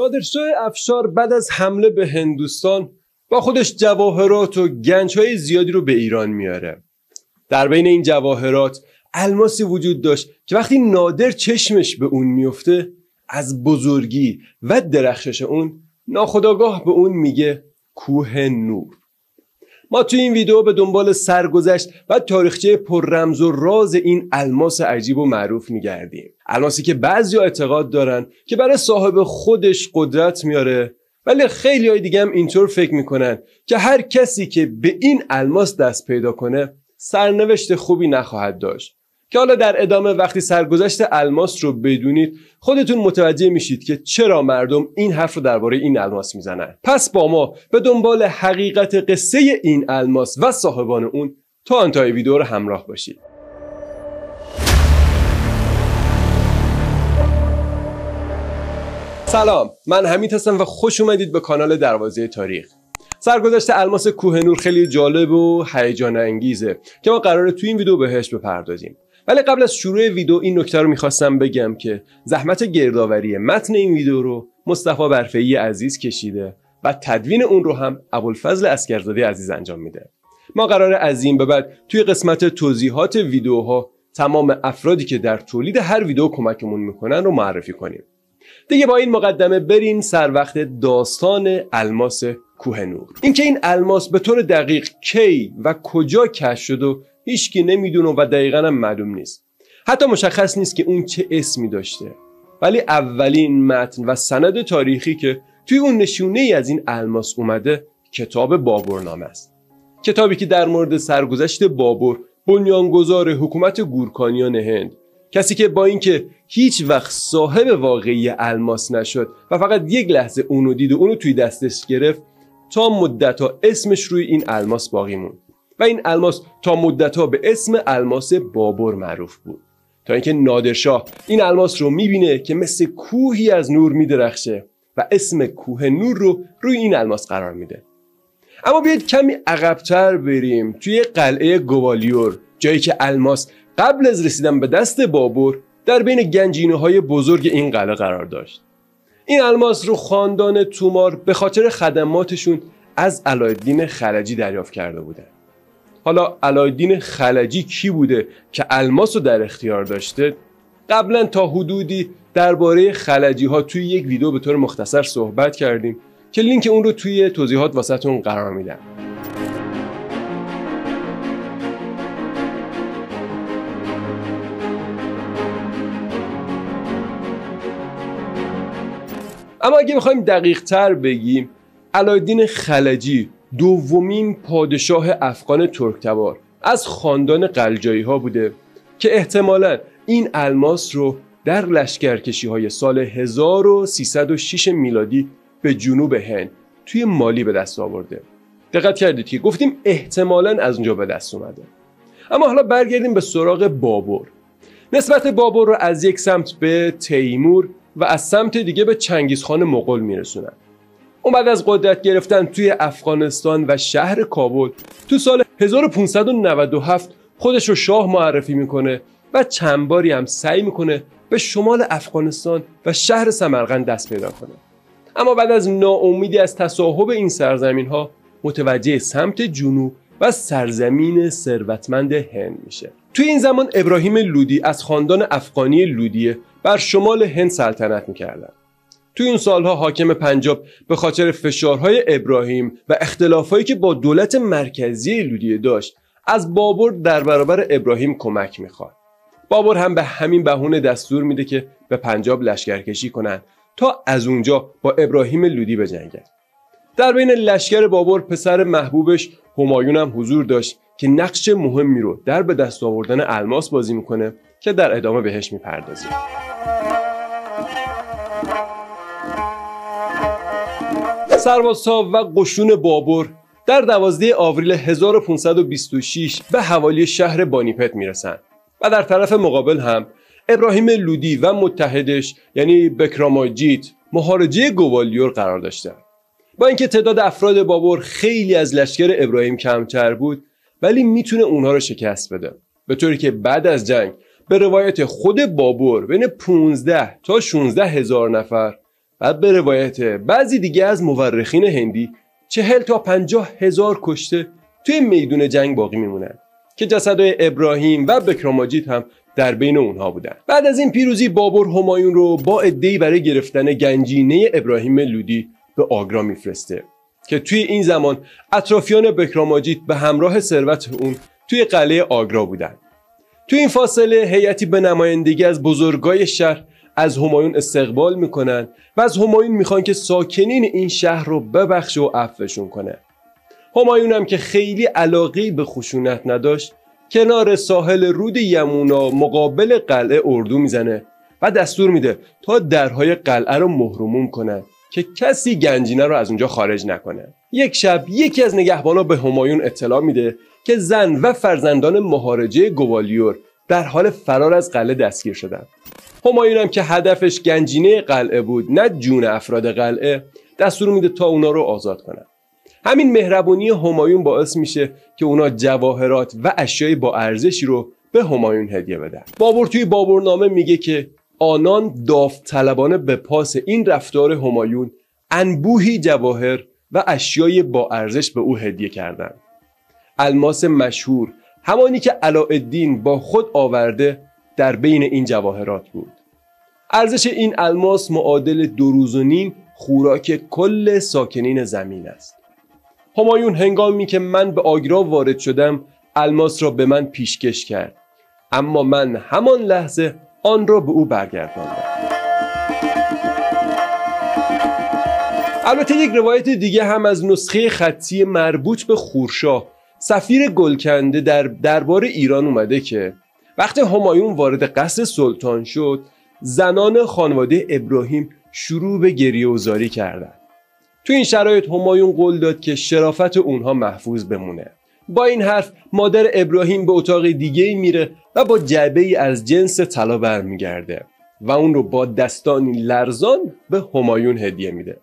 نادرشاه افشار بعد از حمله به هندوستان با خودش جواهرات و گنج‌های زیادی رو به ایران میاره. در بین این جواهرات الماسی وجود داشت که وقتی نادر چشمش به اون میفته از بزرگی و درخشش اون ناخودآگاه به اون میگه کوه نور. ما توی این ویدیو به دنبال سرگذشت و تاریخچه پر رمز و راز این الماس عجیب و معروف میگردیم. الماسی که بعضیا اعتقاد دارن که برای صاحب خودش قدرت میاره، ولی خیلی های دیگه هم اینطور فکر میکنن که هر کسی که به این الماس دست پیدا کنه سرنوشت خوبی نخواهد داشت. که حالا در ادامه وقتی سرگذشت الماس رو بدونید خودتون متوجه میشید که چرا مردم این حرف رو درباره این الماس میزنن. پس با ما به دنبال حقیقت قصه این الماس و صاحبان اون تا انتهای ویدیو رو همراه باشید. سلام، من حمید هستم و خوش اومدید به کانال دروازه تاریخ. سرگذشت الماس کوه نور خیلی جالب و هیجان انگیزه که ما قراره تو این ویدیو بهش بپردازیم. ولی قبل از شروع ویدیو این نکته رو میخواستم بگم که زحمت گردآوری متن این ویدیو رو مصطفی برفعی عزیز کشیده و تدوین اون رو هم ابوالفضل عسگرزاده عزیز انجام میده. ما قراره از این به بعد توی قسمت توضیحات ویدیوها تمام افرادی که در تولید هر ویدیو کمکمون میکنن رو معرفی کنیم. دیگه با این مقدمه بریم سر وقت داستان الماس کوه نور. اینکه این الماس به طور دقیق کی و کجا کشف شد و هیچکی نمیدونه و دقیقاً هم معلوم نیست. حتی مشخص نیست که اون چه اسمی داشته. ولی اولین متن و سند تاریخی که توی اون نشونه‌ای از این الماس اومده کتاب بابرنامه است. کتابی که در مورد سرگذشت بابر، بنیانگذار حکومت گورکانیان هند، کسی که با اینکه هیچ وقت صاحب واقعی الماس نشد و فقط یک لحظه اونو دید و اونو توی دستش گرفت، تا مدت‌ها اسمش روی این الماس باقی موند. و این الماس تا مدت‌ها به اسم الماس بابر معروف بود، تا اینکه نادرشاه این الماس رو میبینه که مثل کوهی از نور میدرخشه و اسم کوه نور رو روی این الماس قرار میده. اما بیاید کمی عقب‌تر بریم توی قلعه گوالیور، جایی که الماس قبل از رسیدن به دست بابر در بین گنجینه‌های بزرگ این قلعه قرار داشت. این الماس رو خاندان تومار به خاطر خدماتشون از علایالدین خلجی دریافت کرده بودن. حالا علایالدین خلجی کی بوده که الماس رو در اختیار داشته؟ قبلا تا حدودی درباره خلجی ها توی یک ویدیو به طور مختصر صحبت کردیم که لینک اون رو توی توضیحات واسهتون قرار میدم. اما اگه بخوایم دقیق تر بگیم، علایالدین خلجی دومین پادشاه افغان ترکتبار از خاندان قلجایی ها بوده که احتمالاً این الماس رو در لشکرکشی های سال 1306 میلادی به جنوب هند توی مالی به دست آورده. دقت کردید که گفتیم احتمالاً از اونجا به دست اومده. اما حالا برگردیم به سراغ بابر. نسبت بابر رو از یک سمت به تیمور و از سمت دیگه به چنگیزخان مغول میرسونن. اون بعد از قدرت گرفتن توی افغانستان و شهر کابل تو سال 1597 خودش رو شاه معرفی میکنه و چند باری هم سعی میکنه به شمال افغانستان و شهر سمرقند دست پیدا کنه. اما بعد از ناامیدی از تصاحب این سرزمین ها متوجه سمت جنوب و سرزمین ثروتمند هند میشه. توی این زمان ابراهیم لودی از خاندان افغانی لودیه بر شمال هند سلطنت میکردن. توی اون سالها حاکم پنجاب به خاطر فشارهای ابراهیم و اختلافایی که با دولت مرکزی لودیه داشت از بابر در برابر ابراهیم کمک میخواد. بابر هم به همین بهونه دستور میده که به پنجاب لشکرکشی کنن تا از اونجا با ابراهیم لودی بجنگن. در بین لشکر بابر پسر محبوبش همایون هم حضور داشت که نقش مهمی رو در به دست آوردن الماس بازی میکنه که در ادامه بهش میپردازیم. سربازها و قشون بابر در 12 آوریل 1526 به حوالی شهر بانیپت میرسن و در طرف مقابل هم ابراهیم لودی و متحدش یعنی بکراماجیت مهاراجه گوالیور قرار داشتن. با اینکه تعداد افراد بابر خیلی از لشکر ابراهیم کمتر بود، ولی میتونه اونها رو شکست بده، به طوری که بعد از جنگ به روایت خود بابر بین 15 تا 16 هزار نفر و به روایت بعضی دیگه از مورخین هندی 40 تا 50 هزار کشته توی میدون جنگ باقی میمونن که جسدهای ابراهیم و بکراماجید هم در بین اونها بودن. بعد از این پیروزی بابر همایون رو با عده‌ای برای گرفتن گنجینه ابراهیم لودی به آگرا میفرسته که توی این زمان اطرافیان بکراماجید به همراه ثروت اون توی قلعه آگرا بودن. توی این فاصله هیئتی به نمایندگی از بزرگای شهر از همایون استقبال میکنن و از همایون میخوان که ساکنین این شهر رو ببخشه و عفوشون کنه. همایون هم که خیلی علاقه‌ای به خشونت نداشت، کنار ساحل رود یمونا مقابل قلعه اردو میزنه و دستور میده تا درهای قلعه رو مهرموم کنن که کسی گنجینه رو از اونجا خارج نکنه. یک شب یکی از نگهبانا به همایون اطلاع میده که زن و فرزندان مهاراجه گوالیور در حال فرار از قلعه دستگیر شدن. همایون هم که هدفش گنجینه قلعه بود نه جون افراد قلعه، دستور میده تا اونا رو آزاد کنن. همین مهربونی همایون باعث میشه که اونا جواهرات و اشیای با ارزشی رو به همایون هدیه بدن. بابر توی بابرنامه میگه که آنان داوطلبانه به پاس این رفتار همایون انبوهی جواهر و اشیای با ارزش به او هدیه کردند. الماس مشهور، همانی که علاءالدین با خود آورده، در بین این جواهرات بود. ارزش این الماس معادل 2 روز و نیم خوراک کل ساکنین زمین است. همایون هنگامی که من به آگرا وارد شدم الماس را به من پیشکش کرد، اما من همان لحظه آن را به او برگرداندم. البته یک روایت دیگه هم از نسخه خطی مربوط به خورشاه سفیر گلکنده در دربار ایران اومده که وقتی همایون وارد قصر سلطان شد، زنان خانواده ابراهیم شروع به گریه و زاری کردند. تو این شرایط همایون قول داد که شرافت اونها محفوظ بمونه. با این حرف مادر ابراهیم به اتاق دیگه میره و با جعبه‌ای از جنس طلا برمیگرده و اون رو با دستانی لرزان به همایون هدیه میده.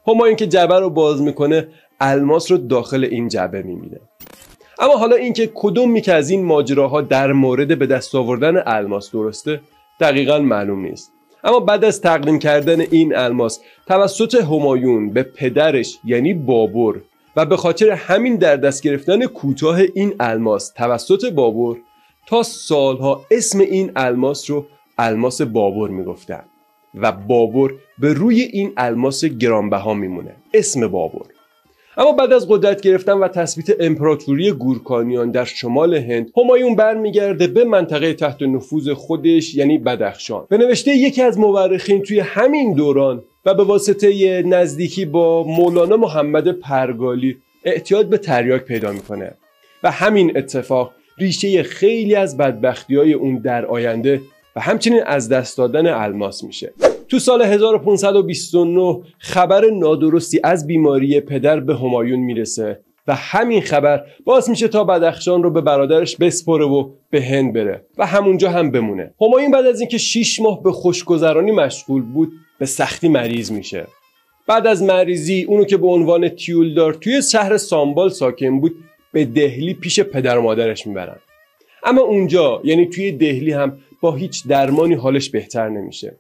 همایون که جعبه رو باز میکنه الماس رو داخل این جعبه میبینه. اما حالا اینکه کدومی که از این ماجراها در مورد به دست آوردن الماس درسته دقیقاً معلوم نیست. اما بعد از تقدیم کردن این الماس توسط همایون به پدرش یعنی بابر و به خاطر همین در دست گرفتن کوتاه این الماس توسط بابر، تا سالها اسم این الماس رو الماس بابر میگفتن و بابر به روی این الماس گرانبها میمونه، اسم بابر. اما بعد از قدرت گرفتن و تثبیت امپراتوری گورکانیان در شمال هند، همایون برمیگرده به منطقه تحت نفوذ خودش یعنی بدخشان. به نوشته یکی از مورخین توی همین دوران و به واسطه نزدیکی با مولانا محمد پرگالی اعتیاد به تریاک پیدا میکنه و همین اتفاق ریشه خیلی از بدبختی‌های اون در آینده و همچنین از دست دادن الماس میشه. تو سال 1529 خبر نادرستی از بیماری پدر به همایون میرسه و همین خبر باعث میشه تا بدخشان رو به برادرش بسپره و به هند بره و همونجا هم بمونه. همایون بعد از اینکه 6 ماه به خوشگذرانی مشغول بود به سختی مریض میشه. بعد از مریضی اونو که به عنوان تیولدار توی شهر سامبال ساکن بود به دهلی پیش پدر و مادرش میبرن. اما اونجا یعنی توی دهلی هم با هیچ درمانی حالش بهتر نمیشه.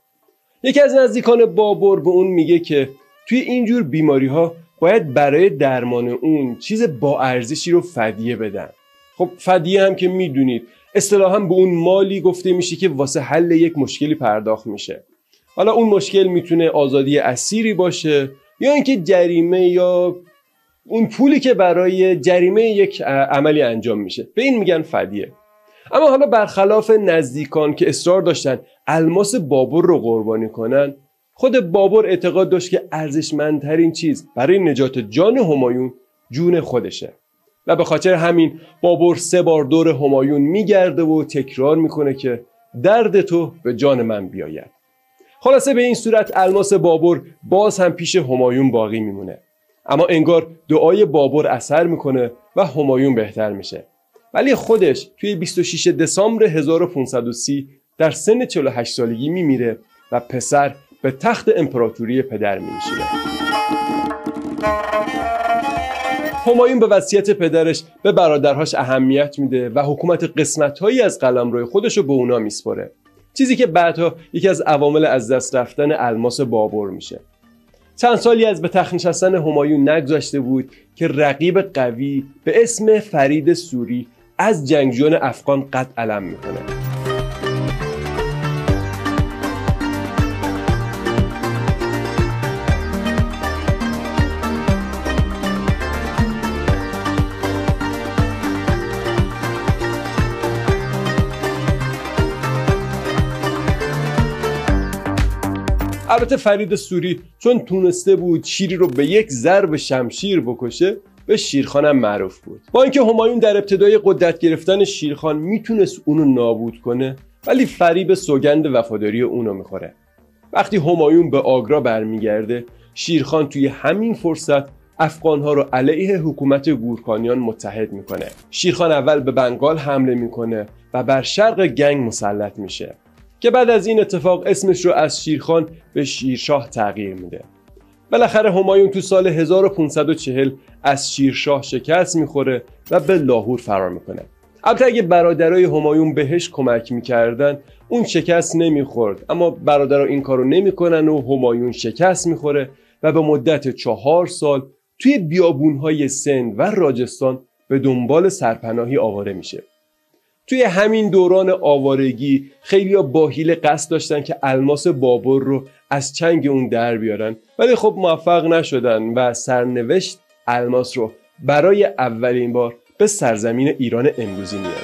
یکی از نزدیکان بابر به اون میگه که توی اینجور بیماری ها باید برای درمان اون چیز با ارزشی رو فدیه بدن. خب فدیه هم که میدونید اصطلاحاً به اون مالی گفته میشه که واسه حل یک مشکلی پرداخت میشه. حالا اون مشکل میتونه آزادی اسیری باشه یا اینکه جریمه یا اون پولی که برای جریمه یک عملی انجام میشه، به این میگن فدیه. اما حالا برخلاف نزدیکان که اصرار داشتن الماس بابر رو قربانی کنن، خود بابر اعتقاد داشت که ارزشمندترین چیز برای نجات جان همایون جون خودشه و به خاطر همین بابر 3 بار دور همایون میگرده و تکرار میکنه که درد تو به جان من بیاید. خلاصه به این صورت الماس بابر باز هم پیش همایون باقی میمونه، اما انگار دعای بابر اثر میکنه و همایون بهتر میشه. ولی خودش توی 26 دسامبر 1530 در سن 48 سالگی میمیره و پسر به تخت امپراتوری پدر می‌نشینه. همایون به وصیت پدرش به برادرهاش اهمیت میده و حکومت قسمت‌هایی از قلمرو خودش رو به اونا میسپاره، چیزی که بعدها یکی از عوامل از دست رفتن الماس بابر میشه. چند سالی از به تخت نشستن همایون نگذشته بود که رقیب قوی به اسم فرید سوری از جنگجویان افغان قد علم میکنه. البته فرید سوری چون تونسته بود شیری رو به یک ضرب شمشیر بکشه به شیرخان هم معروف بود. با اینکه همایون در ابتدای قدرت گرفتن شیرخان میتونست اونو نابود کنه، ولی فریب سوگند وفاداری اونو میخوره. وقتی همایون به آگرا برمیگرده، شیرخان توی همین فرصت افغانها رو علیه حکومت گورکانیان متحد میکنه. شیرخان اول به بنگال حمله میکنه و بر شرق گنگ مسلط میشه که بعد از این اتفاق اسمش رو از شیرخان به شیرشاه تغییر میده. بالاخره همایون تو سال 1540 از شیرشاه شکست میخوره و به لاهور فرار میکنه. البته اگه برادرای همایون بهش کمک میکردن اون شکست نمیخورد، اما برادرها این کارو نمیکنن و همایون شکست میخوره و به مدت 4 سال توی بیابونهای سند و راجستان به دنبال سرپناهی آواره میشه. توی همین دوران آوارگی خیلیا با حیله قصد داشتن که الماس بابر رو از چنگ اون در بیارن، ولی خب موفق نشدن و سرنوشت الماس رو برای اولین بار به سرزمین ایران امروزی میاره.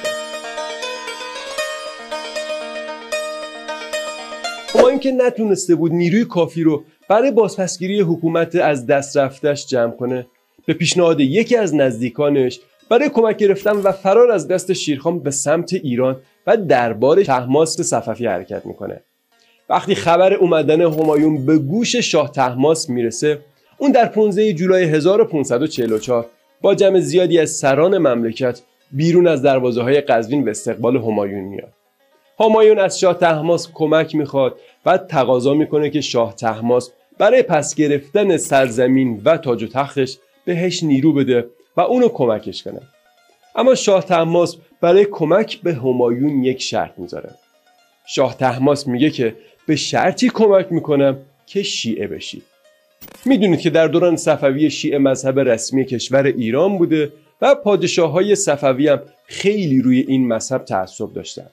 همایون که نتونسته بود نیروی کافی رو برای بازپسگیری حکومت از دست رفتش جمع کنه، به پیشنهاد یکی از نزدیکانش برای کمک گرفتن و فرار از دست شیرخان به سمت ایران و دربار طهماسپ صفوی حرکت میکنه. وقتی خبر اومدن همایون به گوش شاه طهماسپ میرسه، اون در 15 جولای 1544 با جمع زیادی از سران مملکت بیرون از دروازه‌های قزوین به استقبال همایون میاد. همایون از شاه طهماسپ کمک میخواد و تقاضا میکنه که شاه طهماسپ برای پس گرفتن سرزمین و تاج و تختش بهش نیرو بده و اونو کمکش کنه. اما شاه طهماسپ برای کمک به همایون یک شرط میذاره. شاه طهماسپ میگه که به شرطی کمک میکنم که شیعه بشی. میدونید که در دوران صفوی شیعه مذهب رسمی کشور ایران بوده و پادشاه‌های صفوی هم خیلی روی این مذهب تعصب داشتن.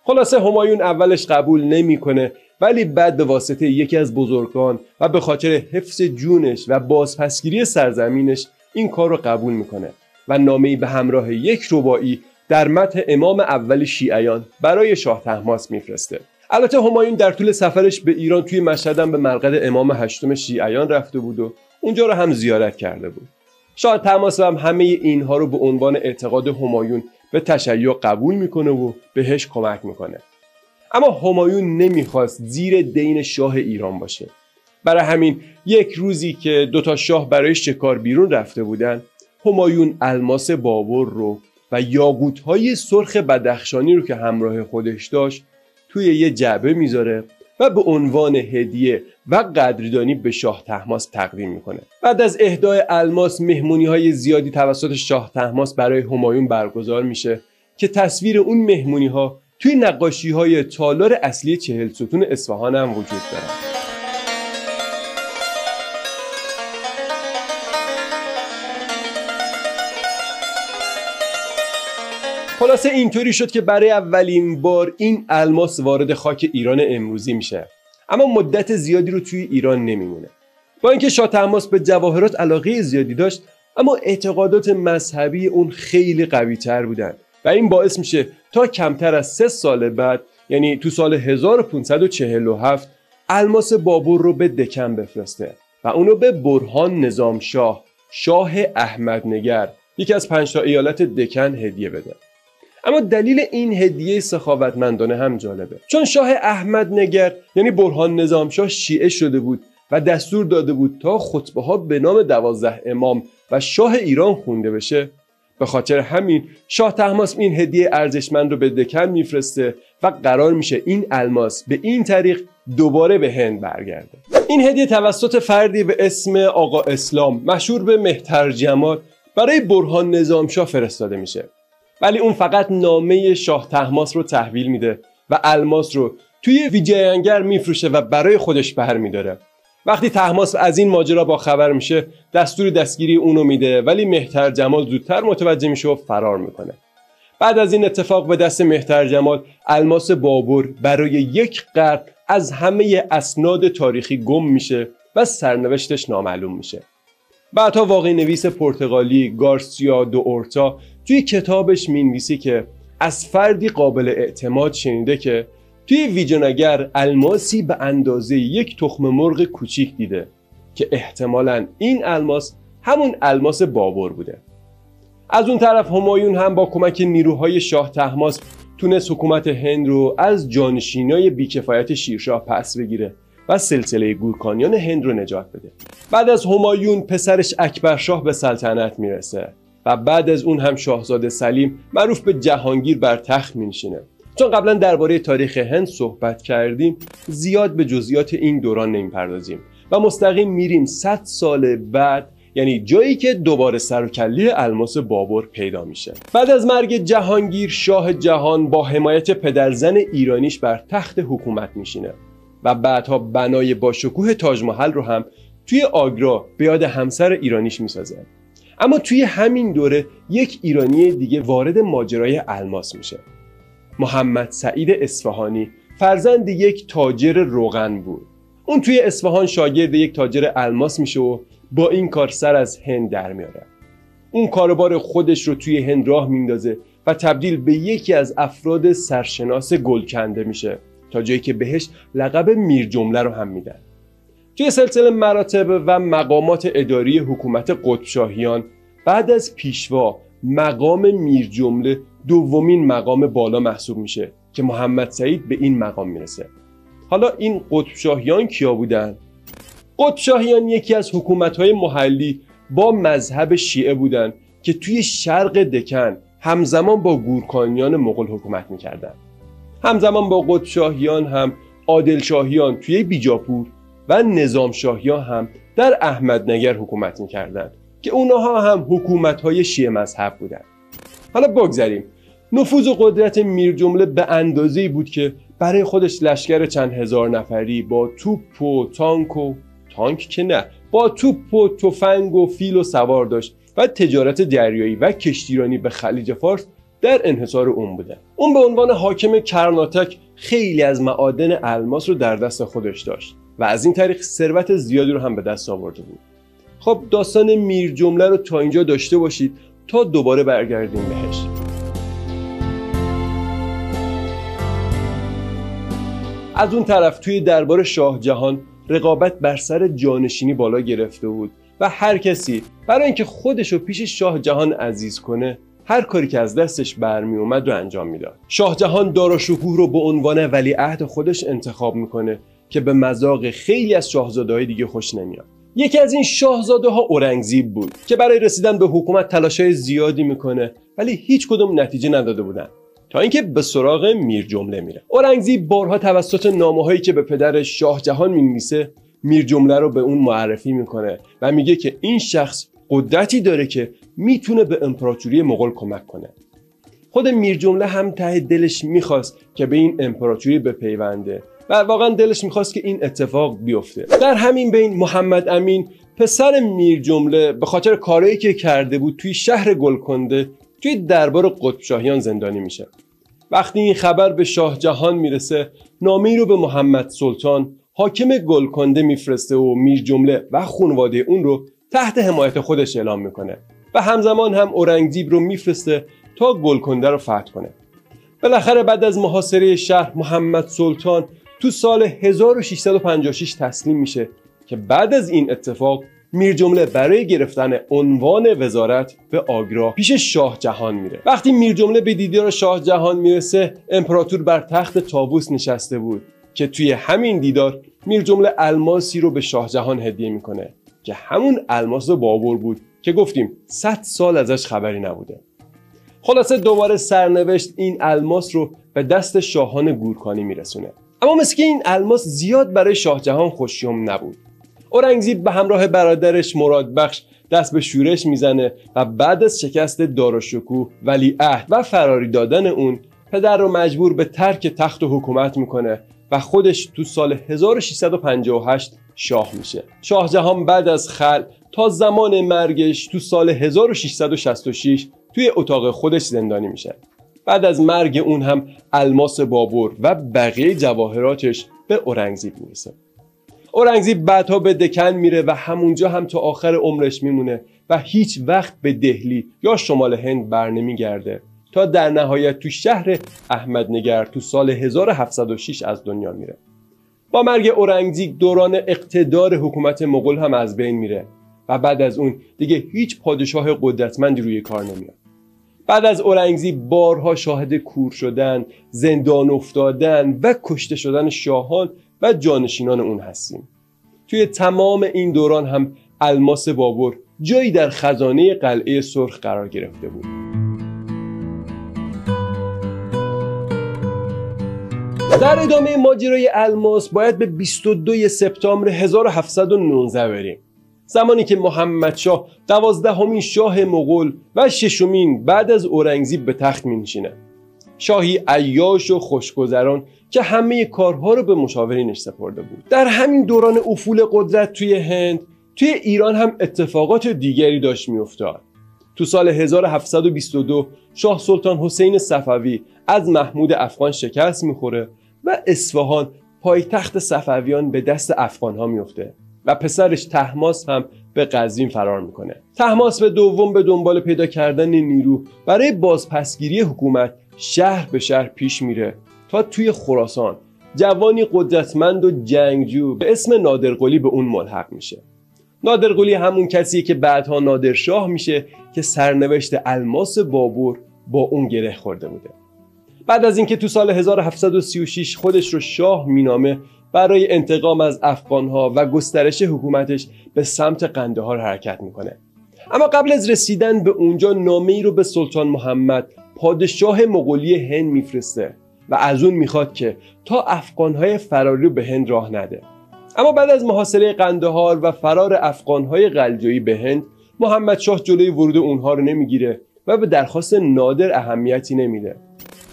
خلاصه همایون اولش قبول نمیکنه، ولی بعد به واسطه یکی از بزرگان و به خاطر حفظ جونش و بازپسگیری سرزمینش این کار رو قبول میکنه و نامه‌ای به همراه یک رباعی در مدح امام اول شیعیان برای شاه طهماسپ میفرسته. البته همایون در طول سفرش به ایران توی مشهد هم به مرقد امام هشتم شیعیان رفته بود و اونجا رو هم زیارت کرده بود. شاه طهماسپ هم همه اینها رو به عنوان اعتقاد همایون به تشیع قبول میکنه و بهش کمک میکنه. اما همایون نمیخواست زیر دین شاه ایران باشه. برای همین یک روزی که 2 شاه برای شکار بیرون رفته بودن، همایون الماس بابر رو و یاقوت‌های سرخ بدخشانی رو که همراه خودش داشت توی یه جعبه میذاره و به عنوان هدیه و قدردانی به شاه طهماسپ تقدیم میکنه. بعد از اهدای الماس مهمونی‌های زیادی توسط شاه طهماسپ برای همایون برگزار میشه که تصویر اون مهمونی‌ها توی نقاشی‌های تالار اصلی 40 ستون اصفهان هم وجود داره. خلاصه اینطوری شد که برای اولین بار این الماس وارد خاک ایران امروزی میشه، اما مدت زیادی رو توی ایران نمیمونه. با اینکه شاه طهماسپ به جواهرات علاقه زیادی داشت، اما اعتقادات مذهبی اون خیلی قوی تر بودن و این باعث میشه تا کمتر از 3 سال بعد، یعنی تو سال 1547، الماس بابر رو به دکن بفرسته و اونو به برهان نظامشاه، شاه احمدنگر، یکی از 5 ایالت دکن هدیه بده. اما دلیل این هدیه سخاوتمندانه هم جالبه، چون شاه احمدنگر یعنی برهان نظامشاه شیعه شده بود و دستور داده بود تا خطبه ها به نام 12 امام و شاه ایران خونده بشه. به خاطر همین شاه طهماسپ این هدیه ارزشمند رو به دکن میفرسته و قرار میشه این الماس به این طریق دوباره به هند برگرده. این هدیه توسط فردی به اسم آقا اسلام مشهور به مهترجمال برای برهان نظامشاه فرستاده میشه، ولی اون فقط نامه شاه طهماسپ رو تحویل میده و الماس رو توی ویجاینگر میفروشه و برای خودش برمیداره. وقتی طهماسب از این ماجرا با خبر میشه دستور دستگیری اونو میده، ولی مهترجمال زودتر متوجه میشه و فرار میکنه. بعد از این اتفاق به دست مهترجمال الماس بابر برای 1 قرن از همه اسناد تاریخی گم میشه و سرنوشتش نامعلوم میشه. بعدها واقعی نویس پرتغالی گارسیا دو اورتا توی کتابش مینویسی که از فردی قابل اعتماد شنیده که توی ویجانگر الماسی به اندازه 1 تخم مرغ کوچیک دیده که احتمالاً این الماس همون الماس بابر بوده. از اون طرف همایون هم با کمک نیروهای شاه طهماسب تونست حکومت هند رو از جانشینای بیکفایت شیرشاه پس بگیره و سلسله گورکانیان هند رو نجات بده. بعد از همایون پسرش اکبرشاه به سلطنت میرسه و بعد از اون هم شاهزاده سلیم معروف به جهانگیر بر تخت مینشینه. چون قبلا درباره تاریخ هند صحبت کردیم زیاد به جزئیات این دوران نمیپردازیم و مستقیم میریم 100 سال بعد، یعنی جایی که دوباره سر و کله الماس بابر پیدا میشه. بعد از مرگ جهانگیر شاه جهان با حمایت پدرزن ایرانیش بر تخت حکومت میشینه و بعدها بنای با شکوه تاج محل رو هم توی آگرا به یاد همسر ایرانیش میسازه. اما توی همین دوره یک ایرانی دیگه وارد ماجرای الماس میشه. محمد سعید اصفهانی فرزند یک تاجر روغن بود. اون توی اصفهان شاگرد یک تاجر الماس میشه و با این کار سر از هند در میاره. اون کاروبار خودش رو توی هند راه میندازه و تبدیل به یکی از افراد سرشناس گلکنده میشه تا جایی که بهش لقب میرجمله رو هم میدن. توی سلسله مراتب و مقامات اداری حکومت قطبشاهیان بعد از پیشوا مقام میرجمله دومین مقام بالا محسوب میشه که محمد سعید به این مقام میرسه. حالا این قطبشاهیان کیا بودن؟ قطبشاهیان یکی از حکومت‌های محلی با مذهب شیعه بودن که توی شرق دکن همزمان با گورکانیان مغول حکومت میکردن. همزمان با قطبشاهیان هم عادلشاهیان توی بیجاپور و نظامشاهیان هم در احمدنگر حکومت میکردن که اونها هم حکومت‌های شیعه مذهب بودن. حالا بگذاریم. نفوذ و قدرت میرجمله به اندازه‌ای بود که برای خودش لشکر چند هزار نفری با توپ و تانک که نه، با توپ و تفنگ و فیل و سوار داشت و تجارت دریایی و کشتیرانی به خلیج فارس در انحصار اون بوده. اون به عنوان حاکم کرناتک خیلی از معادن الماس رو در دست خودش داشت و از این طریق ثروت زیادی رو هم به دست آورده بود. خب داستان میرجمله رو تا اینجا داشته باشید تا دوباره برگردیم بهش. از اون طرف توی دربار شاه جهان رقابت بر سر جانشینی بالا گرفته بود و هر کسی برای اینکه خودش رو پیش شاه جهان عزیز کنه هر کاری که از دستش برمی اومد رو انجام میداد. شاه جهان داراشکوه رو به عنوان ولیعهد خودش انتخاب میکنه که به مذاق خیلی از شاهزاده‌های دیگه خوش نمیاد. یکی از این شاهزاده‌ها اورنگزیب بود که برای رسیدن به حکومت تلاش‌های زیادی میکنه ولی هیچ کدوم نتیجه نداده بودن تا اینکه به سراغ میرجمله میره. اورنگزیب بارها توسط نامه‌هایی که به پدر شاه جهان می‌نویسه میرجمله رو به اون معرفی میکنه و میگه که این شخص قدرتی داره که میتونه به امپراتوری مغول کمک کنه. خود میرجمله هم ته دلش میخواست که به این امپراتوری بپیونده و واقعا دلش میخواست که این اتفاق بیفته. در همین بین محمد امین پسر میرجمله به خاطر کارهایی که کرده بود توی شهر گلکنده توی دربار قطبشاهیان زندانی میشه. وقتی این خبر به شاه جهان میرسه نامه‌ای رو به محمد سلطان حاکم گلکنده میفرسته و میرجمله و خانواده اون رو تحت حمایت خودش اعلام میکنه و همزمان هم اورنگزیب رو میفرسته تا گلکنده رو فتح کنه. بالاخره بعد از محاصره شهر محمد سلطان تو سال 1656 تسلیم میشه که بعد از این اتفاق میرجمله برای گرفتن عنوان وزارت به آگرا پیش شاه جهان میره. وقتی میرجمله به دیدار شاه جهان میرسه امپراتور بر تخت طاووس نشسته بود که توی همین دیدار میرجمله الماسی رو به شاه جهان هدیه میکنه که همون الماس بابر بود که گفتیم 100 سال ازش خبری نبوده. خلاصه دوباره سرنوشت این الماس رو به دست شاهان گورکانی میرسونه. اما مثل که این الماس زیاد برای شاه جهان خوشیوم نبود. اورنگزیب به همراه برادرش مرادبخش دست به شورش میزنه و بعد از شکست داراشکوه ولیعهد و فراری دادن اون پدر رو مجبور به ترک تخت و حکومت میکنه و خودش تو سال 1658 شاه میشه. شاه جهان بعد از خلع تا زمان مرگش تو سال 1666 توی اتاق خودش زندانی میشه. بعد از مرگ اون هم الماس بابر و بقیه جواهراتش به اورنگزیب میرسه. اورنگزیب بعدها به دکن میره و همونجا هم تا آخر عمرش میمونه و هیچ وقت به دهلی یا شمال هند برنمیگرده تا در نهایت تو شهر احمدنگر تو سال 1706 از دنیا میره. با مرگ اورنگزیب دوران اقتدار حکومت مغول هم از بین میره و بعد از اون دیگه هیچ پادشاه قدرتمندی روی کار نمیاد. بعد از اورنگزیب بارها شاهد کور شدن، زندان افتادن و کشته شدن شاهان و جانشینان اون هستیم. توی تمام این دوران هم الماس بابر جایی در خزانه قلعه سرخ قرار گرفته بود. در ادامه ماجرای الماس باید به 22 سپتامبر 1719 بریم. زمانی که محمدشاه 12مین شاه مغول و 6مین بعد از اورنگزیب به تخت می‌نشینه. شاهی عیاش و خوشگذران که همه کارها رو به مشاورینش سپرده بود. در همین دوران افول قدرت توی هند، توی ایران هم اتفاقات دیگری داشت میافتاد. تو سال 1722 شاه سلطان حسین صفوی از محمود افغان شکست میخوره و اصفهان پایتخت صفویان به دست افغانها میفته و پسرش طهماسپ هم به قزوین فرار میکنه. طهماسپ دوم به دنبال پیدا کردن نیرو برای بازپسگیری حکومت شهر به شهر پیش میره تا توی خراسان جوانی قدرتمند و جنگجو به اسم نادرقلی به اون ملحق میشه. نادرقلی همون کسیه که بعدها نادرشاه میشه که سرنوشت الماس بابر با اون گره خورده بوده. بعد از اینکه تو سال 1736 خودش رو شاه مینامه، برای انتقام از افغانها و گسترش حکومتش به سمت قندهار حرکت میکنه. اما قبل از رسیدن به اونجا نامه‌ای رو به سلطان محمد پادشاه مغولی هند میفرسته و از اون میخواد که تا افغانهای فراری رو به هند راه نده. اما بعد از محاصره قندهار و فرار افغانهای قلجویی به هند، محمد شاه جلوی ورود اونها رو نمیگیره و به درخواست نادر اهمیتی نمیده.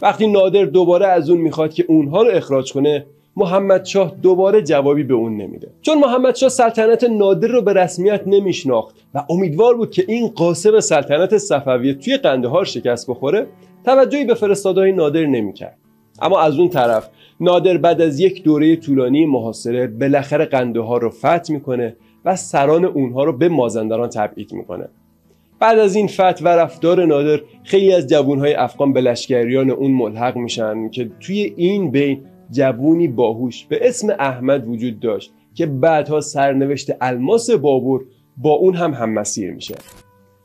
وقتی نادر دوباره از اون میخواد که اونها رو اخراج کنه، محمد شاه دوباره جوابی به اون نمیده. چون محمد شاه سلطنت نادر رو به رسمیت نمیشناخت و امیدوار بود که این غاصب سلطنت صفوی توی قندهار شکست بخوره، توجهی به فرستاده‌های نادر نمیکرد. اما از اون طرف نادر بعد از یک دوره طولانی محاصره بالاخره قندهار رو فتح میکنه و سران اونها رو به مازندران تبعید میکنه. بعد از این فتح و رفتار نادر، خیلی از جوانهای افغان به لشکریان اون ملحق میشن که توی این بین جوونی باهوش به اسم احمد وجود داشت که بعدها سرنوشت الماس بابر با اون هم مسیر میشه.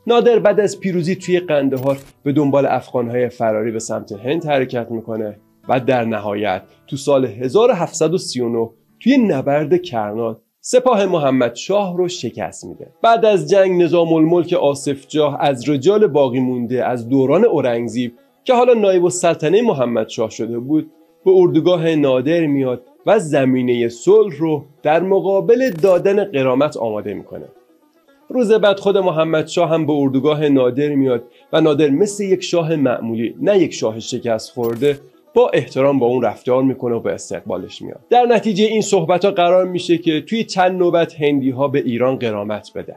نادر بعد از پیروزی توی قندهار به دنبال افغانهای فراری به سمت هند حرکت میکنه و در نهایت تو سال 1739 توی نبرد کرنال سپاه محمد شاه رو شکست میده. بعد از جنگ نظام الملک آصف جاه از رجال باقی مونده از دوران اورنگزیب که حالا نایب السلطنه محمد شاه شده بود، به اردوگاه نادر میاد و زمینه صلح رو در مقابل دادن غرامت آماده میکنه. روز بعد خود محمد شاه هم به اردوگاه نادر میاد و نادر مثل یک شاه معمولی، نه یک شاه شکست خورده، با احترام با اون رفتار میکنه و به استقبالش میاد. در نتیجه این صحبت‌ها قرار میشه که توی چند نوبت هندی‌ها به ایران غرامت بدن.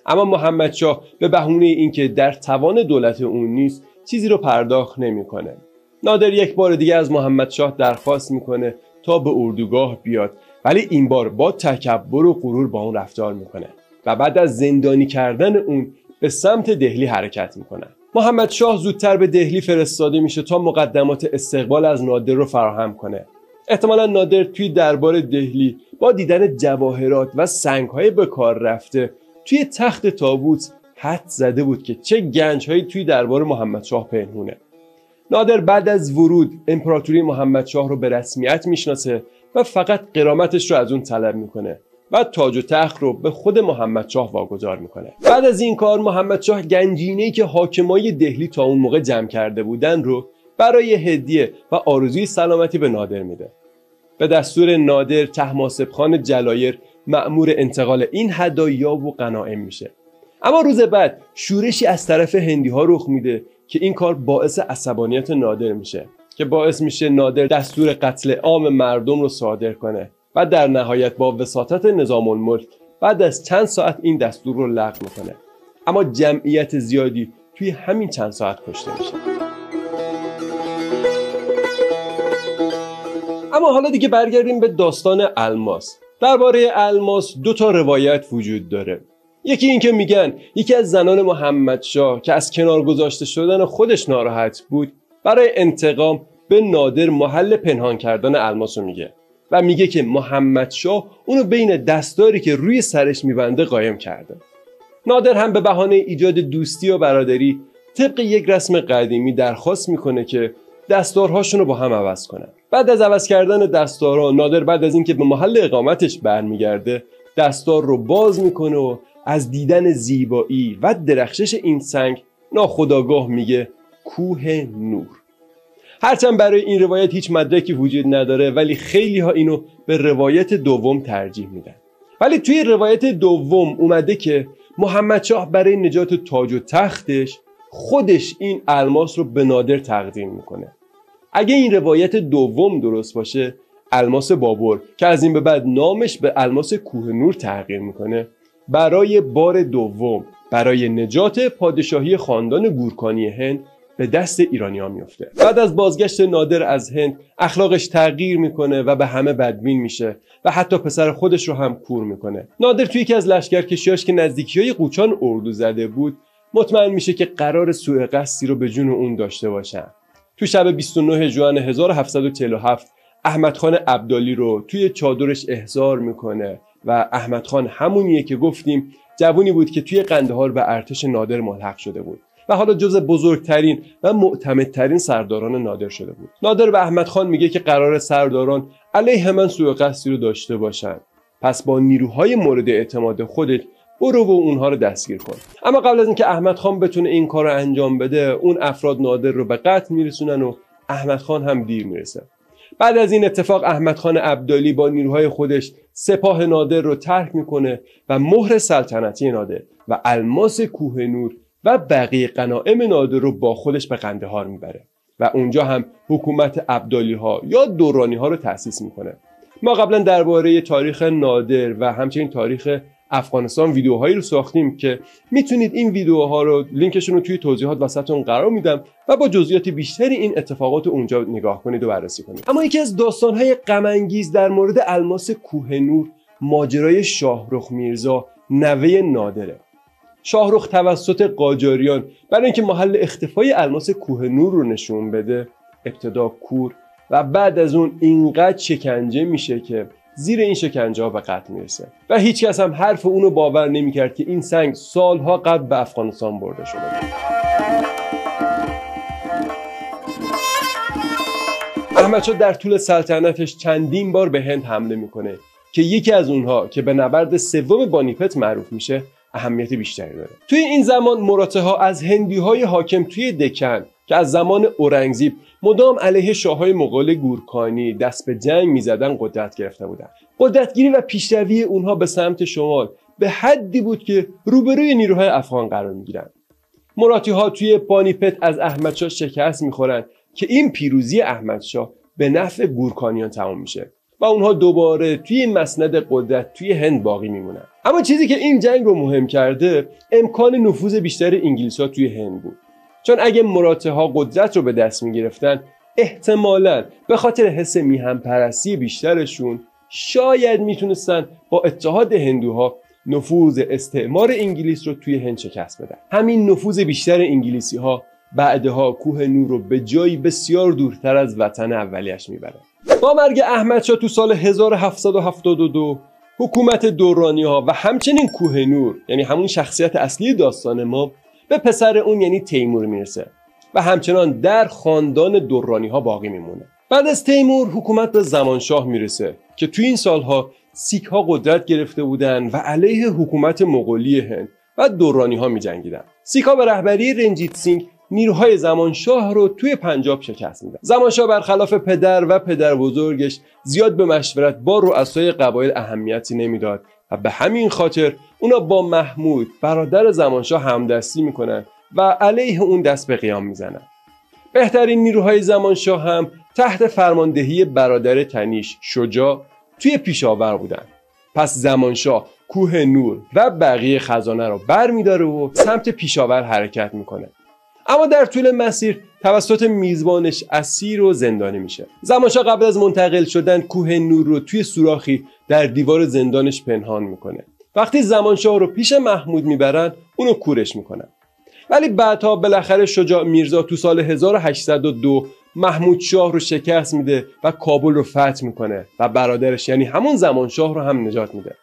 اما محمد شاه به بهونه اینکه در توان دولت اون نیست، چیزی رو پرداخت نمیکنه. نادر یک بار دیگه از محمد شاه درخواست میکنه تا به اردوگاه بیاد، ولی این بار با تکبر و غرور با اون رفتار میکنه و بعد از زندانی کردن اون به سمت دهلی حرکت میکنه. محمد شاه زودتر به دهلی فرستاده میشه تا مقدمات استقبال از نادر رو فراهم کنه. احتمالا نادر توی دربار دهلی با دیدن جواهرات و سنگ‌های به کار رفته توی تخت تابوت حد زده بود که چه گنج‌هایی توی دربار محمد شاه پنهونه. نادر بعد از ورود امپراتوری محمد شاه رو به رسمیت میشناسه و فقط غرامتش رو از اون طلب میکنه و تاج و تخت رو به خود محمد شاه واگذار میکنه. بعد از این کار محمد شاه گنجینه‌ای که حاکمای دهلی تا اون موقع جمع کرده بودن رو برای هدیه و آرزوی سلامتی به نادر میده. به دستور نادر طهماسپ خان جلایر مأمور انتقال این هدایا و غنایم میشه. اما روز بعد شورشی از طرف هندی‌ها رخ میده که این کار باعث عصبانیت نادر میشه که باعث میشه نادر دستور قتل عام مردم رو صادر کنه و در نهایت با وساطت نظام الملک بعد از چند ساعت این دستور رو لغو میکنه. اما جمعیت زیادی توی همین چند ساعت کشته میشه. اما حالا دیگه برگردیم به داستان الماس. درباره الماس 2 تا روایت وجود داره. یکی این که میگن یکی از زنان محمدشاه که از کنار گذاشته شدن خودش ناراحت بود، برای انتقام به نادر محل پنهان کردن الماس رو میگه و میگه که محمدشاه اونو بین دستاری که روی سرش میبنده قایم کرده. نادر هم به بهانه ایجاد دوستی و برادری طبق یک رسم قدیمی درخواست میکنه که دستارهاشون رو با هم عوض کنن. بعد از عوض کردن دستارها، نادر بعد از اینکه به محل اقامتش برمیگرده دستار رو باز میکنه و از دیدن زیبایی و درخشش این سنگ ناخودآگاه میگه کوه نور. هرچند برای این روایت هیچ مدرکی وجود نداره، ولی خیلی ها اینو به روایت دوم ترجیح میدن. ولی توی روایت دوم اومده که محمدشاه برای نجات تاج و تختش خودش این الماس رو به نادر تقدیم میکنه. اگه این روایت دوم درست باشه، الماس بابر که از این به بعد نامش به الماس کوه نور تغییر میکنه، برای بار دوم برای نجات پادشاهی خاندان گورکانی هند به دست ایرانی‌ها میفته. بعد از بازگشت نادر از هند اخلاقش تغییر میکنه و به همه بدبین میشه و حتی پسر خودش رو هم کور میکنه. نادر توی یکی از لشکرکشی‌هاش که نزدیکی‌های قوچان اردو زده بود مطمئن میشه که قرار سوء قصدی رو به جون اون داشته باشن. تو شب 29 ژوئن 1747 احمد خان ابدالی رو توی چادرش احضار میکنه و احمد خان همونیه که گفتیم جوونی بود که توی قندهار به ارتش نادر ملحق شده بود و حالا جز بزرگترین و معتمدترین سرداران نادر شده بود. نادر به احمد خان میگه که قرار سرداران علیه من سوء قصدی رو داشته باشن، پس با نیروهای مورد اعتماد خودت برو و اونها رو دستگیر کن. اما قبل از اینکه احمد خان بتونه این کار رو انجام بده، اون افراد نادر رو به قتل میرسونن و احمد خان هم دیر میرسه. بعد از این اتفاق احمد خان ابدالی با نیروهای خودش سپاه نادر رو ترک میکنه و مهر سلطنتی نادر و الماس کوه نور و بقیه غنایم نادر رو با خودش به قندهار میبره و اونجا هم حکومت ابدالی ها یا دورانی ها رو تأسیس میکنه. ما قبلا درباره تاریخ نادر و همچنین تاریخ افغانستان ویدیوهایی رو ساختیم که میتونید این ویدیوها رو لینکشون رو توی توضیحات وسطتون قرار میدم و با جزئیات بیشتری این اتفاقات اونجا نگاه کنید و بررسی کنید. اما یکی از داستانهای غم انگیز در مورد الماس کوه نور ماجرای شاهرخ میرزا نوه نادره. شاهرخ توسط قاجاریان برای اینکه محل اختفای الماس کوه نور رو نشون بده ابتدا کور و بعد از اون اینقدر شکنجه میشه که زیر این شکنجه ها به قتل میرسه و هیچ کس هم حرف اونو باور نمیکرد که این سنگ سالها قبل به افغانستان برده شده بود. احمدشاه در طول سلطنتش چندین بار به هند حمله میکنه که یکی از اونها که به نبرد سوم بانیپت معروف میشه اهمیت بیشتری داره. توی این زمان مراتع ها از هندی های حاکم توی دکن که از زمان اورنگزیب مدام علیه شاههای مغول گورکانی دست به جنگ میزدن قدرت گرفته بودن. قدرتگیری و پیشروی اونها به سمت شمال به حدی بود که روبروی نیروهای افغان قرار میگیرن. مراتع ها توی پانیپت از احمدشاه شکست میخورن که این پیروزی احمدشاه به نفع گورکانیان تمام میشه و اونها دوباره توی مسند قدرت توی هند باقی میمونن. اما چیزی که این جنگ رو مهم کرده امکان نفوذ بیشتر انگلیس‌ها توی هند بود. چون اگه مراتع ها قدرت رو به دست میگرفتن احتمالاً به خاطر حس میهم پرستی بیشترشون شاید میتونستن با اتحاد هندوها نفوذ استعمار انگلیس رو توی هند شکست بدن. همین نفوذ بیشتر انگلیسی ها بعدها کوه نور رو به جایی بسیار دورتر از وطن اولیش میبره. با مرگ احمدشاه تو سال 1772 حکومت دورانی ها و همچنین کوه نور، یعنی همون شخصیت اصلی داستان ما، به پسر اون یعنی تیمور میرسه و همچنان در خاندان دورانی ها باقی میمونه. بعد از تیمور حکومت به زمانشاه میرسه که توی این سالها سیک ها قدرت گرفته بودن و علیه حکومت مغولی هند و دورانی ها میجنگیدن. سیک ها به رهبری رنجیت سینگ نیروهای زمانشاه رو توی پنجاب شکست میدن. زمانشاه برخلاف پدر و پدر بزرگش زیاد به مشورت با رؤسای قبایل اهمیتی نمیداد و به همین خاطر اونا با محمود برادر زمانشاه همدستی میکنن و علیه اون دست به قیام میزنن. بهترین نیروهای زمانشاه هم تحت فرماندهی برادر تنیش شجاع توی پیشاور بودن. پس زمانشاه کوه نور و بقیه خزانه رو برمی‌داره و سمت پیشاور حرکت میکنه. اما در طول مسیر توسط میزبانش اسیر و زندانی میشه. زمانشاه قبل از منتقل شدن کوه نور رو توی سوراخی در دیوار زندانش پنهان میکنه. وقتی زمانشاه رو پیش محمود میبرن اونو کورش میکنن. ولی بعدها بالاخره شجاع میرزا تو سال 1802 محمود شاه رو شکست میده و کابل رو فتح میکنه و برادرش یعنی همون زمانشاه رو هم نجات میده.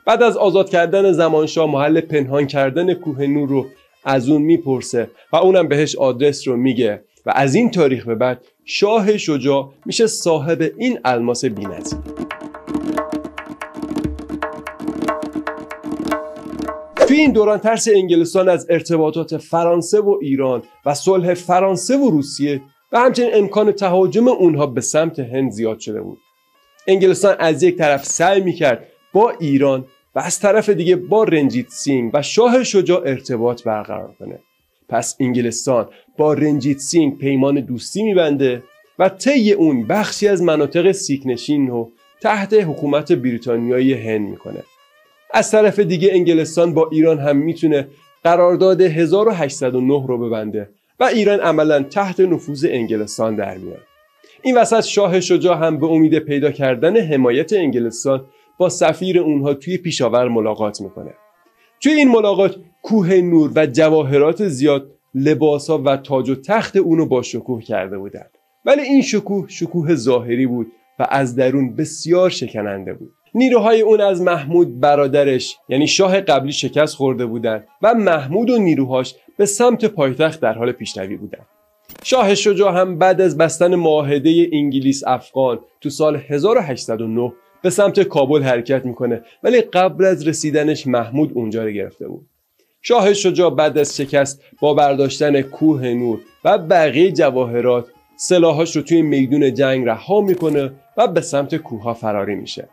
بعد از آزاد کردن زمانشاه محل پنهان کردن کوه نور رو از اون میپرسه و اونم بهش آدرس رو میگه و از این تاریخ به بعد شاه شجاع میشه صاحب این الماس بی‌نظیر. توی این دوران ترس انگلستان از ارتباطات فرانسه و ایران و صلح فرانسه و روسیه و همچنین امکان تهاجم اونها به سمت هند زیاد شده بود. انگلستان از یک طرف سعی میکرد با ایران و از طرف دیگه با رنجیت سینگ و شاه شجاع ارتباط برقرار کنه. پس انگلستان با رنجیت سینگ پیمان دوستی میبنده و طی اون بخشی از مناطق سیک‌نشین رو تحت حکومت بریتانیایی هند میکنه. از طرف دیگه انگلستان با ایران هم میتونه قرارداد 1809 رو ببنده و ایران عملاً تحت نفوذ انگلستان در میاد. این وسط شاه شجاع هم به امید پیدا کردن حمایت انگلستان با سفیر اونها توی پیشاور ملاقات میکنه. توی این ملاقات کوه نور و جواهرات زیاد لباسا و تاج و تخت اونو با شکوه کرده بودن. ولی این شکوه ظاهری بود و از درون بسیار شکننده بود. نیروهای اون از محمود برادرش یعنی شاه قبلی شکست خورده بودند و محمود و نیروهاش به سمت پایتخت در حال پیشروی بودند. شاه شجاع هم بعد از بستن معاهده انگلیس افغان تو سال 1809 به سمت کابل حرکت میکنه ولی قبل از رسیدنش محمود اونجا رو گرفته بود. شاه شجاع بعد از شکست با برداشتن کوه نور و بقیه جواهرات سلاحاش رو توی میدون جنگ رها میکنه و به سمت کوهها فراری میشه.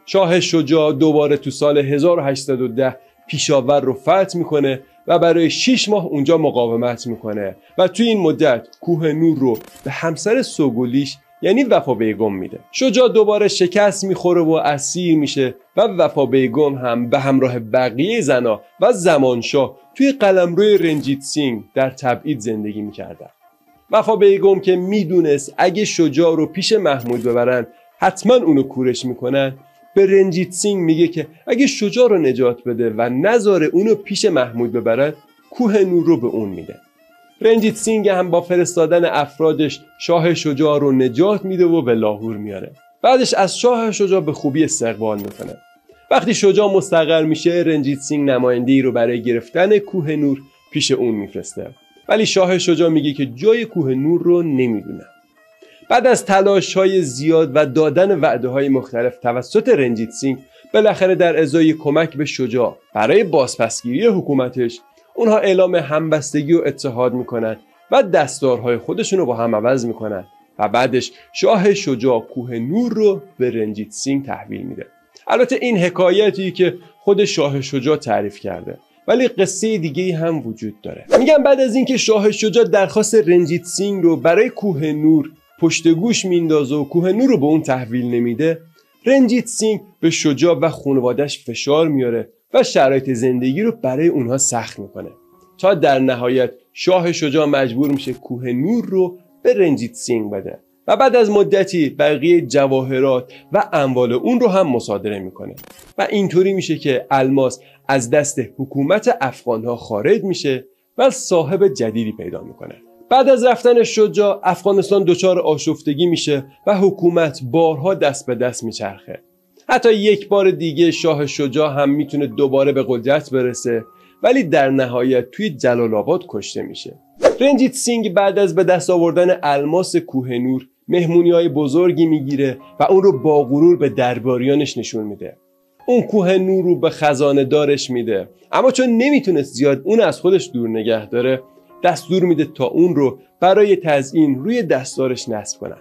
شاه شجاع دوباره تو سال 1810 پیشاور رو فتح میکنه و برای 6 ماه اونجا مقاومت میکنه و توی این مدت کوه نور رو به همسر سوگلیش یعنی وفا بیگم میده. شجاع دوباره شکست میخوره و اسیر میشه و وفا بیگم هم به همراه بقیه زنا و زمانشاه توی قلمروی رنجیت سینگ در تبعید زندگی میکردن. وفا بیگم که میدونست اگه شجاع رو پیش محمود ببرن حتما اونو کورش میکنن، به رنجیت سینگ میگه که اگه شجاع رو نجات بده و نذاره اونو پیش محمود ببرن کوه نور رو به اون میده. رنجیت سینگ هم با فرستادن افرادش شاه شجاع رو نجات میده و به لاهور میاره. بعدش از شاه شجاع به خوبی استقبال میکنه. وقتی شجاع مستقر میشه رنجیت سینگ نماینده‌ای رو برای گرفتن کوه نور پیش اون میفرسته. ولی شاه شجاع میگه که جای کوه نور رو نمیدونه. بعد از تلاش‌های زیاد و دادن وعده‌های مختلف توسط رنجیت سینگ بالاخره در ازای کمک به شجاع برای بازپسگیری حکومتش اونها اعلام همبستگی و اتحاد میکنن و دستارهای خودشون رو با هم عوض میکنن و بعدش شاه شجاع کوه نور رو به رنجیت سینگ تحویل میده. البته این حکایتی که خود شاه شجاع تعریف کرده ولی قصه دیگه‌ای هم وجود داره. میگم بعد از اینکه شاه شجاع درخواست رنجیت سینگ رو برای کوه نور پشت گوش میندازه و کوه نور رو به اون تحویل نمیده، رنجیت سینگ به شجاع و خانواده‌اش فشار میاره و شرایط زندگی رو برای اونها سخت میکنه تا در نهایت شاه شجاع مجبور میشه کوه نور رو به رنجیت سینگ بده و بعد از مدتی بقیه جواهرات و اموال اون رو هم مصادره میکنه و اینطوری میشه که الماس از دست حکومت افغانها خارج میشه و صاحب جدیدی پیدا میکنه. بعد از رفتن شجاع افغانستان دچار آشفتگی میشه و حکومت بارها دست به دست میچرخه. حتی یک بار دیگه شاه شجاع هم میتونه دوباره به قدرت برسه ولی در نهایت توی جلال آباد کشته میشه. رنجیت سینگ بعد از به دست آوردن الماس کوه نور مهمونی‌های بزرگی میگیره و اون رو با غرور به درباریانش نشون میده. اون کوه نور رو به خزانه دارش میده اما چون نمیتونست زیاد اون از خودش دور نگه داره دستور میده تا اون رو برای تزیین روی دستارش نصب کنن.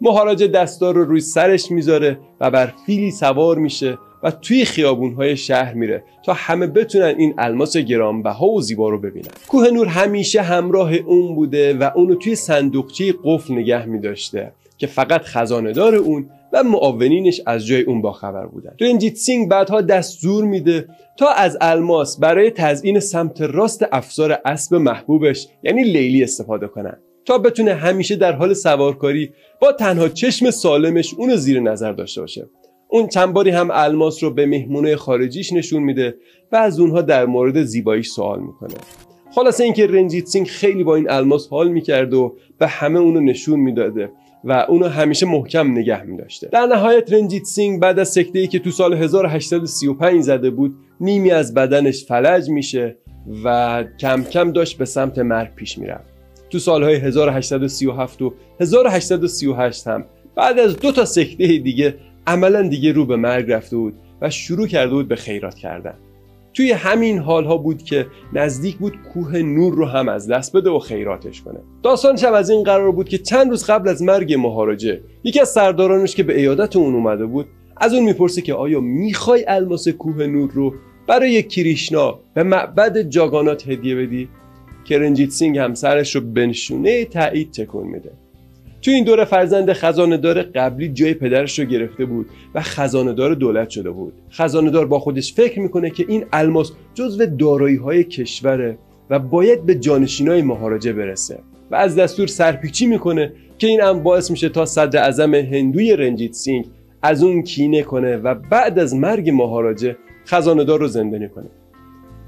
مهاراج دستار رو روی سرش میذاره و بر فیلی سوار میشه و توی خیابونهای شهر میره تا همه بتونن این الماس گرانبها و زیبا رو ببینن. کوه نور همیشه همراه اون بوده و اونو توی صندوقچه قفل نگه میداشته که فقط خزانه‌دار اون و معاونینش از جای اون باخبر بودن. رنجیت سینگ بعدها دستور میده تا از الماس برای تزیین سمت راست افسار اسب محبوبش یعنی لیلی استفاده کنن تا بتونه همیشه در حال سوارکاری با تنها چشم سالمش اونو زیر نظر داشته باشه. اون چند باری هم الماس رو به مهمونای خارجیش نشون میده و از اونها در مورد زیباییش سوال میکنه. خلاصه اینکه رنجیت سینگ خیلی با این الماس حال میکرد و به همه اونو نشون میداده و اونو همیشه محکم نگه می‌داشته. در نهایت رنجیت سینگ بعد از سکته‌ای که تو سال 1835 زده بود، نیمی از بدنش فلج میشه و کم کم داشت به سمت مرگ پیش میرفت. تو سالهای 1837 و 1838 هم بعد از 2 تا سکته دیگه عملاً دیگه رو به مرگ رفته بود و شروع کرده بود به خیرات کردن. توی همین حالها بود که نزدیک بود کوه نور رو هم از دست بده و خیراتش کنه. داستانش هم از این قرار بود که چند روز قبل از مرگ مهاراجه یکی از سردارانش که به عیادت اون اومده بود از اون میپرسه که آیا میخوای الماس کوه نور رو برای کریشنا به معبد جاگانات هدیه بدی؟ که رنجیت سینگ هم سرش رو به نشونه تایید تکون میده. تو این دوره فرزند خزانه‌دار قبلی جای پدرش رو گرفته بود و خزانه‌دار دولت شده بود. خزانه‌دار با خودش فکر میکنه که این الماس جزو دارایی‌های کشوره و باید به جانشینای مهاراجه برسه و از دستور سرپیچی میکنه که این هم باعث میشه تا صدر اعظم هندوی رنجیت سینگ از اون کینه کنه و بعد از مرگ مهاراجه خزانه‌دار رو زندانی کنه.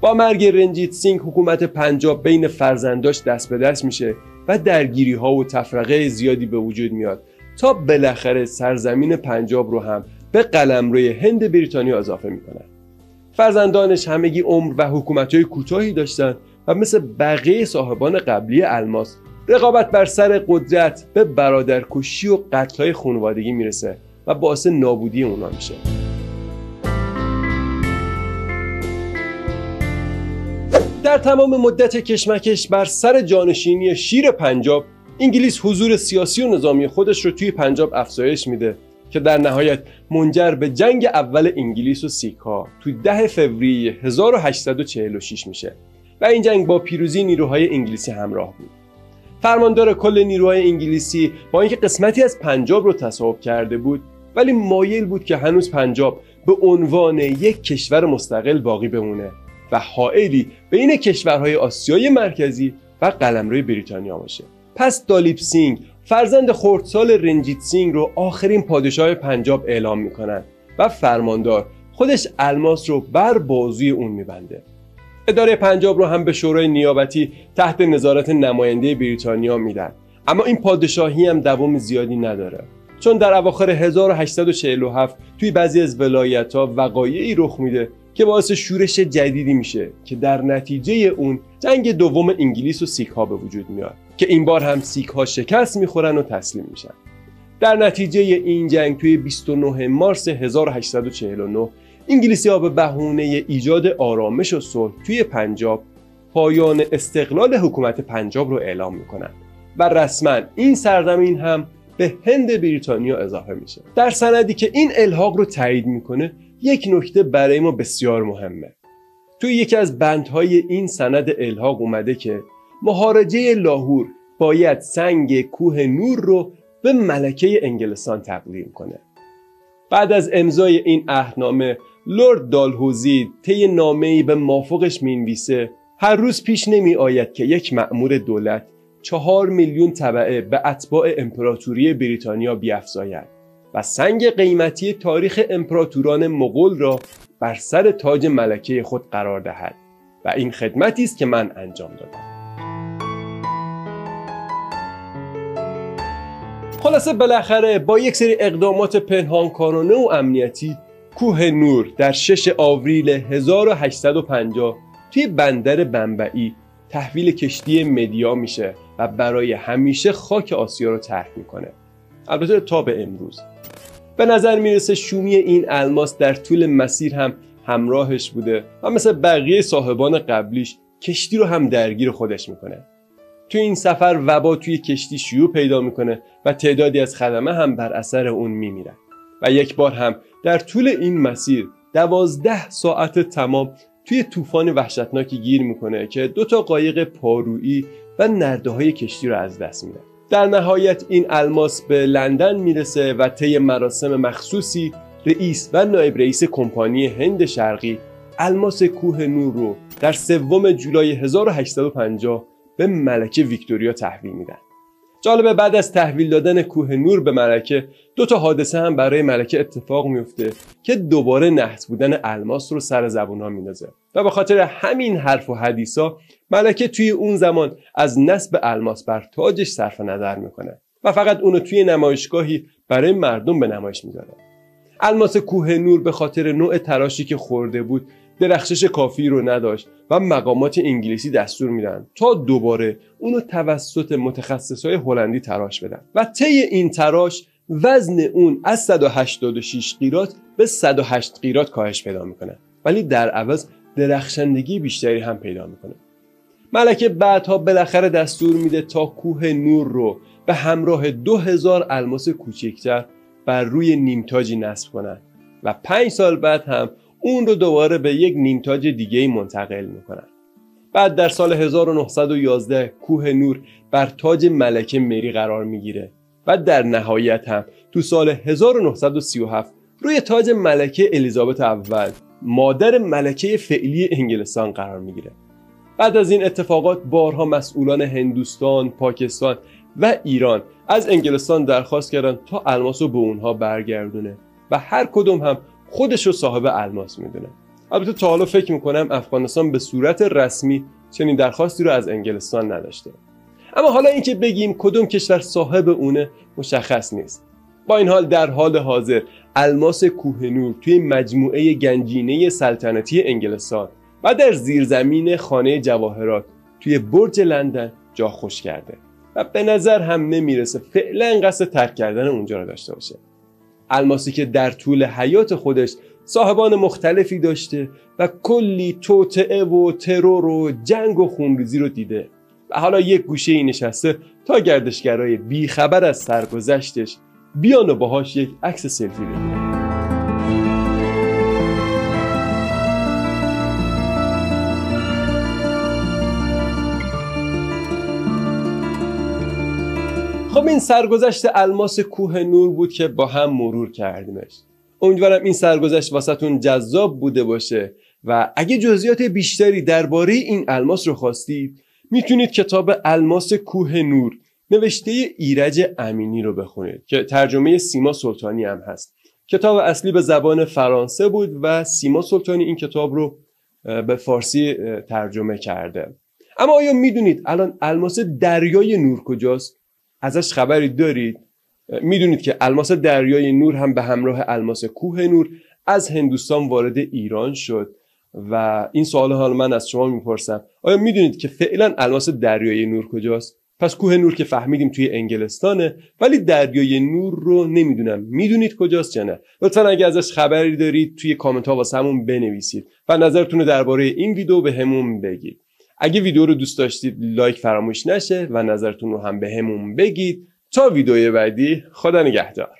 با مرگ رنجیت سینگ حکومت پنجاب بین فرزنداش دست به دست میشه و درگیری ها و تفرقه زیادی به وجود میاد تا بالاخره سرزمین پنجاب رو هم به قلمروی هند بریتانیا اضافه میکنن. فرزندانش همگی عمر و حکومت‌های کوتاهی داشتن و مثل بقیه صاحبان قبلی الماس رقابت بر سر قدرت به برادرکشی و قتل‌های خانوادگی میرسه و باعث نابودی اونا میشه. در تمام مدت کشمکش بر سر جانشینی شیر پنجاب، انگلیس حضور سیاسی و نظامی خودش رو توی پنجاب افزایش میده که در نهایت منجر به جنگ اول انگلیس و سیک‌ها توی 10 فوریه 1846 میشه و این جنگ با پیروزی نیروهای انگلیسی همراه بود. فرماندار کل نیروهای انگلیسی با اینکه قسمتی از پنجاب رو تصاحب کرده بود ولی مایل بود که هنوز پنجاب به عنوان یک کشور مستقل باقی بمونه و حائلی بین کشورهای آسیای مرکزی و قلمروی بریتانیا باشه. پس دالیپ سینگ فرزند خردسال رنجیت سینگ رو آخرین پادشاه پنجاب اعلام میکنن و فرماندار خودش الماس رو بر بازوی اون میبنده. اداره پنجاب رو هم به شورای نیابتی تحت نظارت نماینده بریتانیا میدن، اما این پادشاهی هم دوام زیادی نداره، چون در اواخر 1847 توی بعضی از ولایت‌ها وقایعی رخ میده که باعث شورش جدیدی میشه که در نتیجه اون جنگ دوم انگلیس و سیک‌ها به وجود میاد که این بار هم سیک‌ها شکست میخورن و تسلیم میشن. در نتیجه این جنگ توی 29 مارس 1849 انگلیسی‌ها به بهونه ایجاد آرامش و صلح توی پنجاب پایان استقلال حکومت پنجاب رو اعلام میکنن و رسما این سرزمین هم به هند بریتانیا اضافه میشه. در سندی که این الحاق رو تایید میکنه یک نکته برای ما بسیار مهمه. توی یکی از بندهای این سند الحاق اومده که مهاراجه لاهور باید سنگ کوه نور رو به ملکه انگلستان تقدیم کنه. بعد از امضای این عهدنامه لرد دالهوزی طی نامه‌ای به مافوقش مینویسه هر روز پیش نمی آید که یک مأمور دولت 4 میلیون تبعه به اتباع امپراتوری بریتانیا بیفزاید و سنگ قیمتی تاریخ امپراتوران مغول را بر سر تاج ملکه خود قرار دهد و این خدمتی است که من انجام دادم. خلاصه بالاخره با یک سری اقدامات پنهانکارانه و امنیتی کوه نور در 6 آوریل 1850 توی بندر بمبئی تحویل کشتی مدیا میشه و برای همیشه خاک آسیا رو ترک میکنه. البته تا به امروز به نظر میرسه شومی این الماس در طول مسیر هم همراهش بوده و مثل بقیه صاحبان قبلیش کشتی رو هم درگیر خودش میکنه. توی این سفر وبا توی کشتی شیوع پیدا میکنه و تعدادی از خدمه هم بر اثر اون میمیرن و یک بار هم در طول این مسیر 12 ساعت تمام توی طوفان وحشتناکی گیر میکنه که 2 تا قایق پارویی و نرده‌های کشتی رو از دست میده. در نهایت این الماس به لندن میرسه و طی مراسم مخصوصی رئیس و نایب رئیس کمپانی هند شرقی الماس کوه نور رو در 3 جولای 1850 به ملکه ویکتوریا تحویل میدن. جالبه بعد از تحویل دادن کوه نور به ملکه 2 حادثه هم برای ملکه اتفاق میفته که دوباره نحس بودن الماس رو سر زبونها میندازه و به خاطر همین حرف و حدیثا ملکه توی اون زمان از نصب الماس بر تاجش صرف نظر میکنه و فقط اونو توی نمایشگاهی برای مردم به نمایش میذاره. الماس کوه نور به خاطر نوع تراشی که خورده بود درخشش کافی رو نداشت و مقامات انگلیسی دستور میدن تا دوباره اونو توسط متخصصای هلندی تراش بدن و طی این تراش وزن اون از 186 قیراط به 108 قیراط کاهش پیدا میکنه، ولی در عوض درخشندگی بیشتری هم پیدا میکنه. ملکه بعدها بالاخره دستور میده تا کوه نور رو به همراه 2000 الماس کوچکتر بر روی نیمتاجی نصب کنن و 5 سال بعد هم اون رو دوباره به یک نیمتاج دیگه منتقل میکنن. بعد در سال 1911 کوه نور بر تاج ملکه مری قرار میگیره و در نهایت هم تو سال 1937 روی تاج ملکه الیزابت اول مادر ملکه فعلی انگلستان قرار میگیره. بعد از این اتفاقات بارها مسئولان هندوستان، پاکستان و ایران از انگلستان درخواست کردن تا الماس رو به اونها برگردونه و هر کدوم هم خودش رو صاحب الماس میدونه. البته تا حالا فکر میکنم افغانستان به صورت رسمی چنین درخواستی رو از انگلستان نداشته. اما حالا اینکه بگیم کدوم کشور صاحب اونه مشخص نیست. با این حال در حال حاضر الماس کوه نور توی مجموعه گنجینه سلطنتی انگلستان و در زیرزمین خانه جواهرات توی برج لندن جا خوش کرده و به نظر هم نمیرسه فعلا قصد ترک کردن اونجا رو داشته باشه. الماسی که در طول حیات خودش صاحبان مختلفی داشته و کلی توطئه و ترور و جنگ و خونریزی رو دیده و حالا یک گوشه ای نشسته تا گردشگرای بیخبر از سرگذشتش بیان و باهاش یک عکس سلفی بگیرن. خب این سرگذشت الماس کوه نور بود که با هم مرور کردیمش. امیدوارم این سرگذشت واسهتون جذاب بوده باشه و اگه جزئیات بیشتری درباره این الماس رو خواستید میتونید کتاب الماس کوه نور نوشته ایرج امینی رو بخونید که ترجمه سیما سلطانی هم هست. کتاب اصلی به زبان فرانسه بود و سیما سلطانی این کتاب رو به فارسی ترجمه کرده. اما آیا میدونید الان الماس دریای نور کجاست؟ ازش خبری دارید؟ میدونید که الماس دریای نور هم به همراه الماس کوه نور از هندوستان وارد ایران شد و این سوال حالا من از شما میپرسم، آیا میدونید که فعلا الماس دریای نور کجاست؟ پس کوه نور که فهمیدیم توی انگلستانه، ولی دریای نور رو نمیدونم میدونید کجاست یا نه؟ لطفا اگه ازش خبری دارید توی کامنت ها واسه همون بنویسید و نظرتون رو درباره این ویدیو به همون بگید. اگه ویدیو رو دوست داشتید لایک فراموش نشه و نظرتون رو هم به همون بگید. تا ویدیوی بعدی، خدا نگهدار.